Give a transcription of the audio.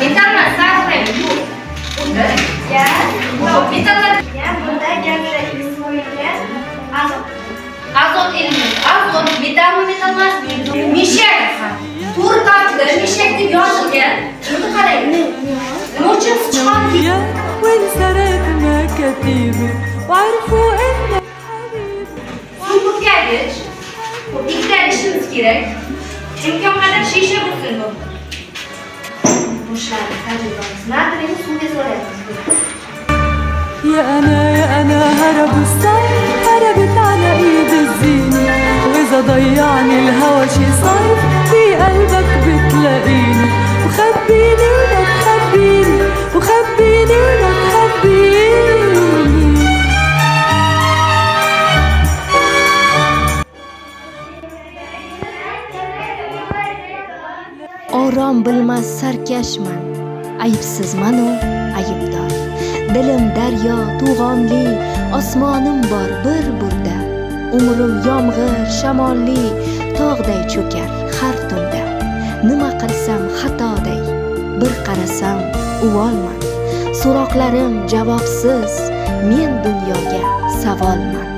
Metalman, sarflang. Unda ya, metallar Ya, bunda gazda Ismoilga azot. azot elementi. Azot metalmi, metal emasmi? Mishak. Turqatli mishak deb yozilgan. Buni qarang. Nima uchun sichqon وانسرقت مكاتيبي وعرفوا انك حبيبي Supurgach, ikkita ishimiz kerak. Imkon qadar shisha bo'lsin bu. Boshladi tajribamiz. Natrini suvga solyapmiz. يا أنا هرب الصيف هربت على إيد الزينة وإذا ضيعني الهوى شي صيف في قلبك بتلاقيني وخبيني ولا تخبيني وخبيني ولا تخبيني Orom bilmas sarkashman, ayibsizman-u ayibdor. Dilim daryo to'g'onli, osmonim bor bir burda. Umrim yomg'ir shamolli, tog'day cho'kar har tunda. Nima qilsam xatoday, bir qarasam uvolman. So'roqlarim javobsiz, men dunyoga savolman.